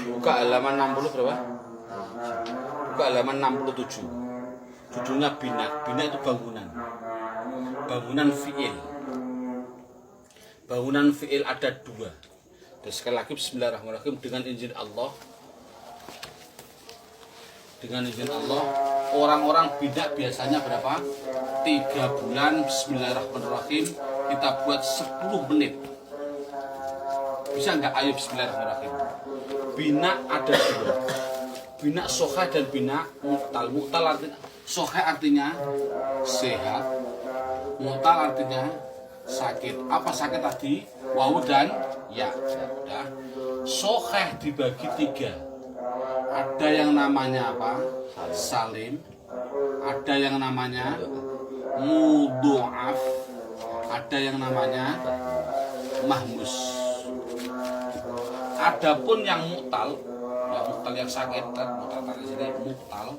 Buka halaman 60 berapa? Buka halaman 67. Judulnya bina. Bina itu bangunan. Bangunan fi'il. Bangunan fi'il ada dua. Dan sekali lagi bismillahirrahmanirrahim, dengan izin Allah. Dengan izin Allah, orang-orang bina biasanya berapa? 3 bulan. Bismillahirrahmanirrahim, kita buat 10 menit. Bisa nggak? Ayo bismillahirrahmanirrahim. Bina ada dua. Bina sohah dan bina mu'tal. Mu'tal artinya, sohah artinya sehat, mu'tal artinya sakit. Apa sakit tadi? Wawu dan ya. Udah. Sohah dibagi 3. Ada yang namanya apa? Salim. Ada yang namanya mudho'af. Ada yang namanya mahmus. Adapun yang mu'tal, yang sakit kan, mu'tal di sini mu'tal.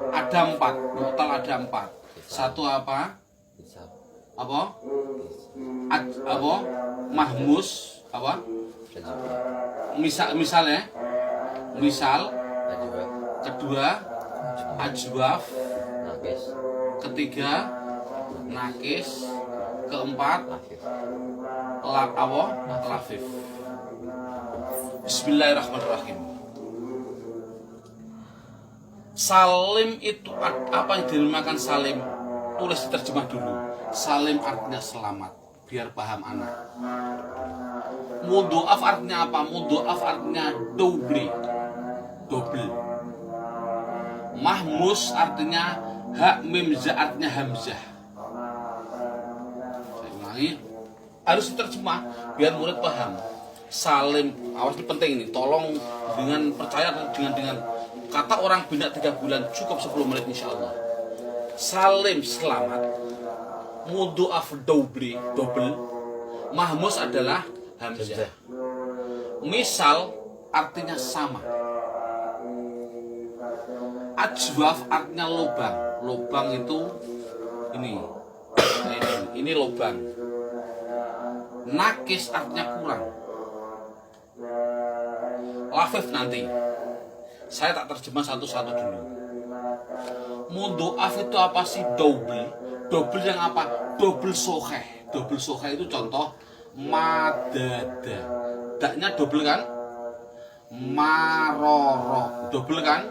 Ada 4. Mu'tal ada 4. Satu apa? Apa? Apa? Mahmus. Apa? Misalnya. Misal. Kedua ajwaf. Ketiga nakis. Keempat lafif. Bismillahirrahmanirrahim. Salim itu apa yang dinamakan salim? Tulis terjemah dulu. Salim artinya selamat, biar paham anak. Mudho'af artinya apa? Mudho'af artinya double. Mahmus artinya hak, mim, za artinya hamzah. Saya ulangi, harus diterjemah biar murid paham. Salim, awas ini penting ini, tolong dengan percaya dengan kata orang bina 3 bulan cukup 10 menit insya Allah. Salim selamat, mudho'af double, mahmus adalah hamzah. Misal artinya sama. Ajwaf artinya lubang. Lubang itu ini lubang. Nakis artinya kurang. Lafif nanti. Saya tak terjemah satu-satu dulu. Mudho'af itu apa sih? Double yang apa? Double soheh. Double soheh itu contoh madada. Daknya double kan? Maroro. Double kan?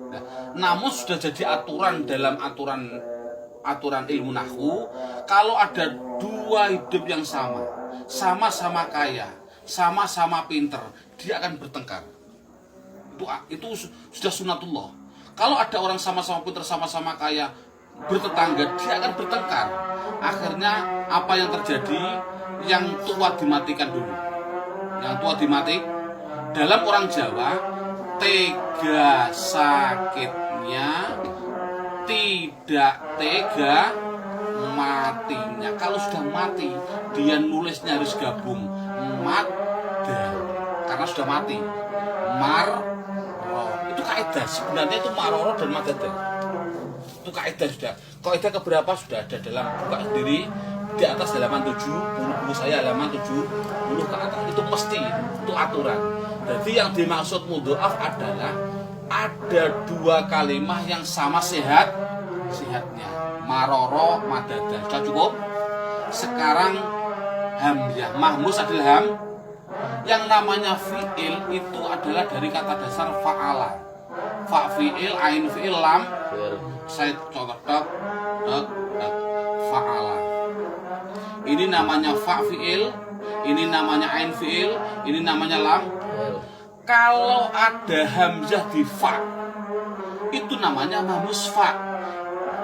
Nah, namun sudah jadi aturan dalam aturan ilmu nahwu, kalau ada 2 hidup yang sama-sama kaya, sama-sama pinter, dia akan bertengkar. Itu sudah sunatullah. Kalau ada orang sama-sama pinter, sama-sama kaya, bertetangga, dia akan bertengkar. Akhirnya apa yang terjadi? Yang tua dimatikan dulu. Yang tua dimatik. Dalam orang Jawa, tega sakitnya, tidak tega matinya. Kalau sudah mati, dia nulisnya harus gabung madda, karena sudah mati. Marro itu kaidah, sebenarnya itu maroro dan madada. Itu kaidah sudah. Kaidah keberapa sudah ada dalam buka sendiri di atas halaman 7, buku saya halaman 70 ke atas. Itu mesti, itu aturan. Jadi yang dimaksud mudho'af adalah ada 2 kalimah yang sama sehatnya. Maroro, madada. Sudah cukup? Sekarang hamzah. Mahmus adalah ham. Yang namanya fi'il itu adalah dari kata dasar fa'ala. Fa fi'il, ain fi'il, lam. Saya contoh fa'ala. Ini namanya fa fi'il, ini namanya ain fi'il, ini namanya lam. Kalau ada hamzah di fa, itu namanya mahmus fa.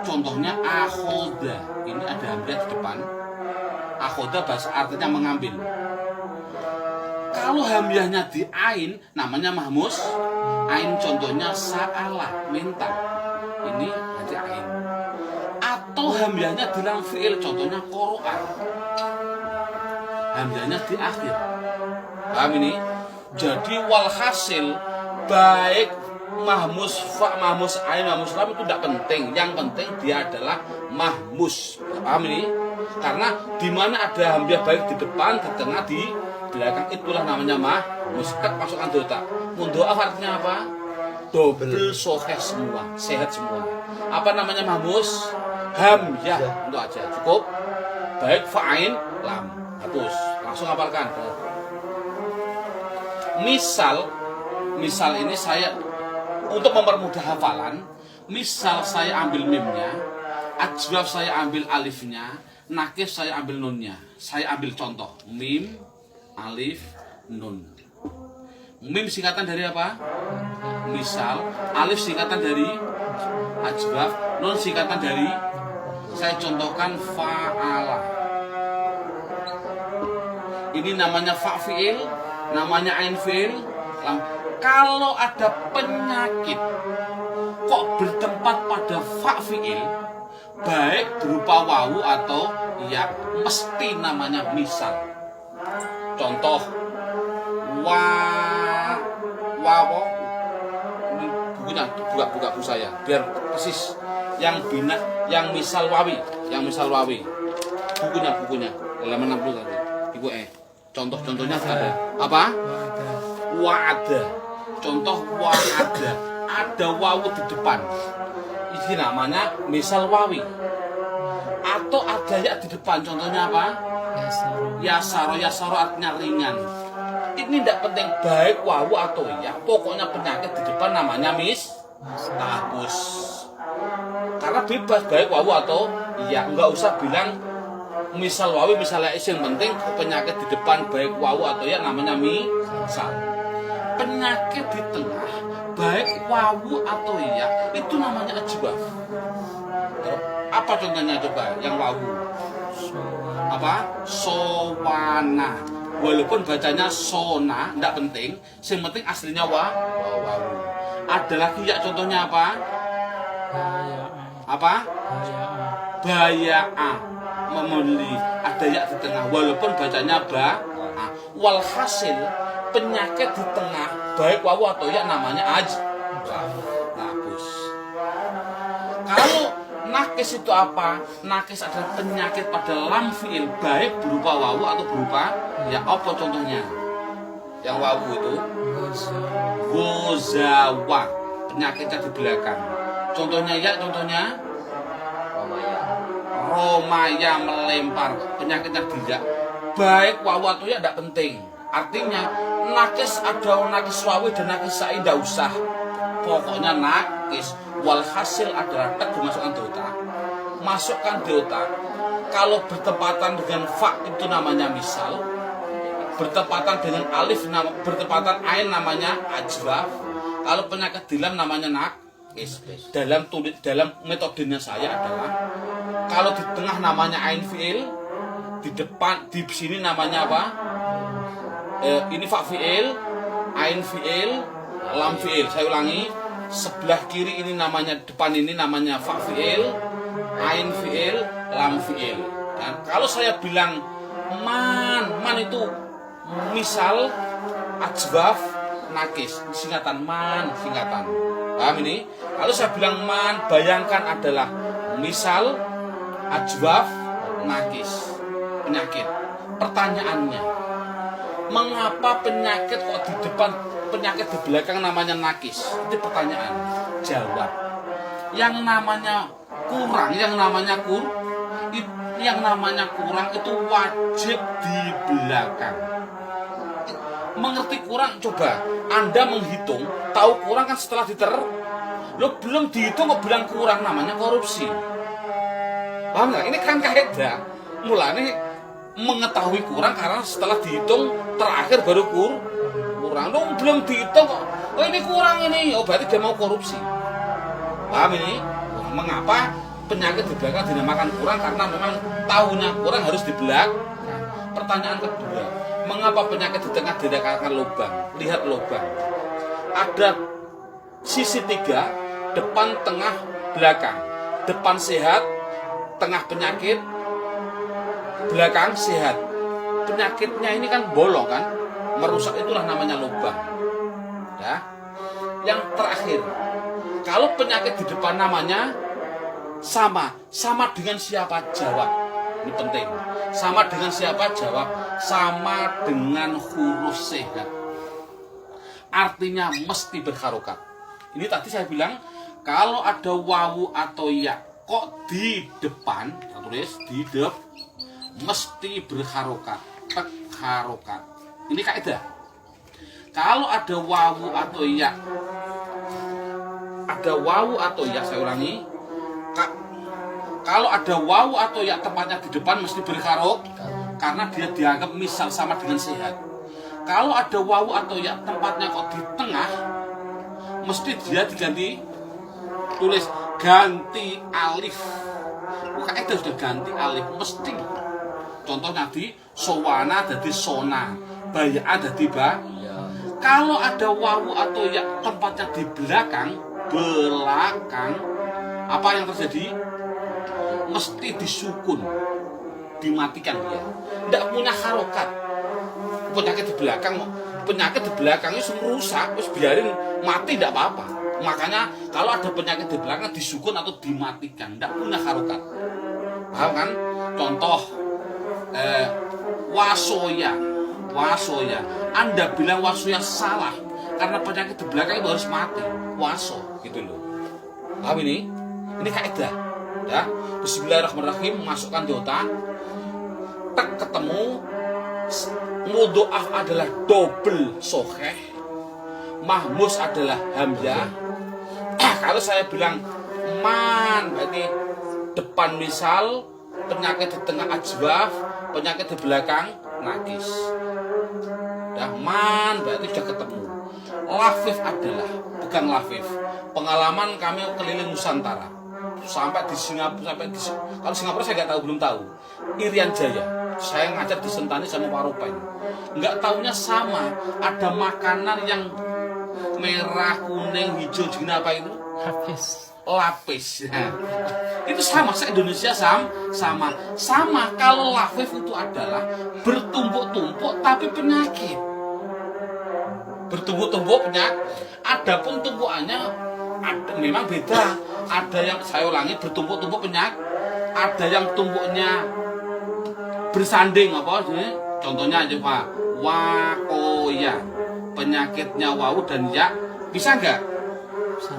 Contohnya akhoda. Ini ada hamzah di depan. Akhoda bahasa artinya mengambil. Kalau hamzahnya di ain, namanya mahmus ain. Contohnya sa'ala, minta. Ini ada ain. Atau hamzahnya di lam fi'il, contohnya qoro'a. Hamzahnya di akhir. Paham ini? Jadi walhasil, baik mahmus fa, mahmus ain, mahmus lam itu tidak penting. Yang penting dia adalah mahmus. Paham ini? Karena di mana ada hamzah baik di depan, di tengah, di belakang, itulah namanya muskat masukkan di otak. Mundoaf artinya apa? Double soheh semua, sehat semua. Apa namanya mahmus? Hamzah untuk aja cukup. Baik fa'ain lam hapus. Langsung hafalkan. Misal ini saya untuk mempermudah hafalan. Misal saya ambil mimnya, ajwaf saya ambil alifnya, nakif saya ambil nunnya. Saya ambil contoh mim, alif, nun. Mim singkatan dari apa? Misal. Alif singkatan dari ajwaf, nun singkatan dari, saya contohkan fa'ala. Ini namanya fa' fi'il, namanya ain fi'il. Kalau ada penyakit kok bertempat pada fa' fi'il, baik berupa wawu atau ya, mesti namanya misal. Contoh wawo, ini bukunya buka buku saya biar persis yang misal wawi, bukunya halaman 60 tadi ibu. Contohnya ada apa? Wa'ada. Contoh wa'ada, ada wawu di depan, ini namanya misal wawi. Atau ada ya di depan, contohnya apa? Yasaro artinya ringan. Ini tidak penting baik wawu atau ya, pokoknya penyakit di depan namanya hapus. Karena bebas baik wawu atau ya, nggak usah bilang misal wawi misalnya yang penting penyakit di depan baik wawu atau ya namanya misal. Penyakit di tengah baik wawu atau ya itu namanya ajwaf. Apa contohnya coba yang wawu? Apa? Sowana. Walaupun bacanya sona, tidak penting. Yang penting aslinya wawu. Ada lagi ya contohnya apa? Apa? Baya'a, membeli. Ada ya di tengah. Walaupun bacanya walhasil penyakit di tengah baik wawu atau ya namanya hapus. Kalau nakis itu apa? Nakis adalah penyakit pada lam fi'il baik berupa wawu atau berupa ya, apa contohnya? Yang wawu itu gozawa, penyakitnya di belakang. Contohnya Romaya melempar, penyakitnya tidak baik wawu atau ya tidak penting. Artinya nakis ada nakis wawi dan nakis sa'i tidak usah. Pokoknya nakis. Walhasil adalah tak dimasukkan di otak. Masukkan di otak. Kalau bertepatan dengan fa itu namanya misal. Bertepatan dengan alif, bertepatan ain namanya ajwaf. Kalau penyakit di lam namanya nakis. Dalam metodenya saya adalah kalau di tengah namanya ain fi'il, di depan di sini namanya apa? Ini fa fi'il, ain fi'il, lam fi'il. Saya ulangi, sebelah kiri ini namanya, depan ini namanya fa fi'il, ain fi'il, lam fi'il. Dan kalau saya bilang man itu misal ajwaf nakis, singkatan singkatan. Paham ini? Kalau saya bilang man, bayangkan adalah misal ajwaf nakis, penyakit. Pertanyaannya, mengapa penyakit kok di depan, penyakit di belakang namanya nakis? Itu pertanyaan. Jawab. Yang namanya kurang itu wajib di belakang. Mengerti kurang? Coba Anda menghitung, tahu kurang kan setelah lo belum dihitung kok bilang kurang, namanya korupsi. Paham nggak? Ini kan kaidah. Mulanya mengetahui kurang karena setelah dihitung terakhir baru kurang. Lo belum dihitung kok, oh ini kurang ini, oh berarti dia mau korupsi. Paham ini? Mengapa penyakit di belakang dinamakan kurang? Karena memang tahunya kurang harus di belakang. Pertanyaan kedua, mengapa penyakit di tengah dinamakan lubang? Lihat lubang. Ada sisi 3, depan, tengah, belakang. Depan sehat, tengah penyakit, belakang sehat. Penyakitnya ini kan bolong kan, merusak, itulah namanya lubang. Ya. Yang terakhir, kalau penyakit di depan namanya sama dengan siapa? Jawab. Ini penting. Sama dengan siapa? Jawab. Sama dengan huruf sehat. Artinya mesti berharokat. Ini tadi saya bilang, kalau ada wawu atau ya kok di depan, tulis di depan, mesti berharokat. Harokat. Ini kaidah. Kalau ada wawu atau ya, saya ulangi. Kalau ada wawu atau ya tempatnya di depan mesti berharok, karena dia dianggap misal sama dengan sehat. Kalau ada wawu atau ya tempatnya kok di tengah, mesti dia diganti, tulis ganti alif. Kaidah sudah ganti alif mesti. Contohnya di sowana jadi sona, baya'a jadi ba. Kalau ada wawu atau ya tempatnya di belakang, apa yang terjadi? Mesti disukun, dimatikan dia. Tidak punya harokat. Penyakit di belakang itu rusak, terus biarin mati tidak apa-apa. Makanya kalau ada penyakit di belakang disukun atau dimatikan, tidak punya harokat. Paham kan? Contoh wasoya. Anda bilang wasoya salah karena penyakit di belakang itu harus mati. Waso gitu loh. Paham ini? Ini kaidah. Ya. Bismillahirrahmanirrahim, masukkan di otak. Tak ketemu mudhoaf adalah double soheh. Mahmus adalah hamzah. Kalau saya bilang man berarti depan misal, penyakit di tengah ajwaf, penyakit di belakang nakis. Man berarti sudah ketemu. Lafif adalah, bukan lafif. Pengalaman kami keliling Nusantara, sampai di Singapura, kalau Singapura saya nggak tahu, belum tahu. Irian Jaya, saya ngajar di Sentani sama Waropen. Nggak tahunya sama, ada makanan yang merah, kuning, hijau, jenis apa itu? Lapis. Itu sama, se-Indonesia sama. Kalau lafif itu adalah bertumpuk-tumpuk tapi penyakit. Bertumpuk-tumpuk penyakit. Adapun tumpukannya memang beda. Ada yang, saya ulangi, bertumpuk-tumpuk penyakit. Ada yang tumpuknya bersanding apa? Contohnya aja Pak, wakoya, penyakitnya wawu dan ya, bisa nggak?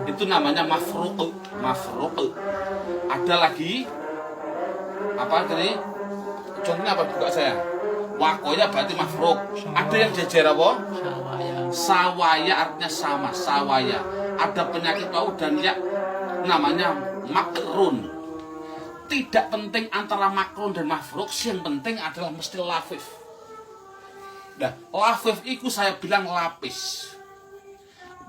Itu namanya mafruq. Ada lagi apa tadi? Contohnya apa buka saya? Wakoya berarti mafruq. Ada yang jejer apa? Sawaya artinya sama, sawaya. Ada penyakit wawu dan ya, namanya makrun. Tidak penting antara makrun dan mafruq, yang penting adalah mesti lafif. Nah, lafif itu saya bilang lapis.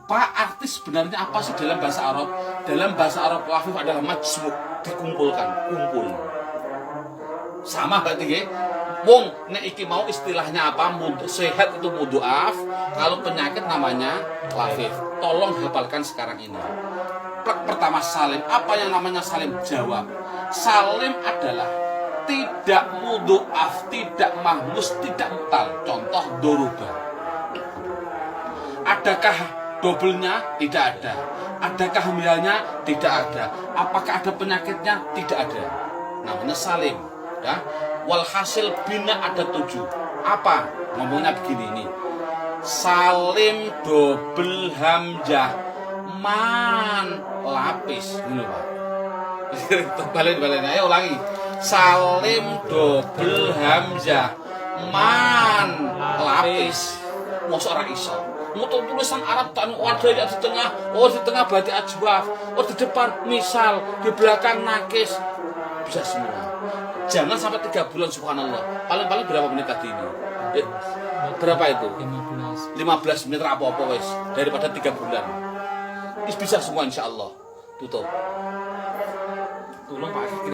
Pak, artis sebenarnya apa sih dalam bahasa Arab? Dalam bahasa Arab lafif adalah majmuk, dikumpulkan, kumpul. Sama berarti ya. Wong nek iki mau istilahnya apa? Sehat itu mudhoaf, kalau penyakit namanya lafif. Tolong hafalkan sekarang ini. Pertama salim. Apa yang namanya salim? Jawab. Salim adalah tidak mudhoaf, tidak mahmus, tidak mutal. Contoh doruba. Adakah dobelnya? Tidak ada. Adakah hamilnya? Tidak ada. Apakah ada penyakitnya? Tidak ada. Namanya salim. Ya. Walhasil bina ada 7. Apa? Ngomongnya begini ini. Salim dobel hamzah man lapis. Ini Pak. Balik. Ayo ulangi. Salim dobel hamzah man lapis. Mosok ora iso. Mutu tulisan Arab tak ada yang di tengah. Oh di tengah berarti ajwaf. Oh di depan misal, di belakang nakis. Bisa semua. Jangan sampai 3 bulan, subhanallah. Paling-paling berapa menit tadi ini? Berapa itu? 15 menit apa-apa wes. Daripada 3 bulan. Bisa semua insya Allah. Tutup. Tolong Pak.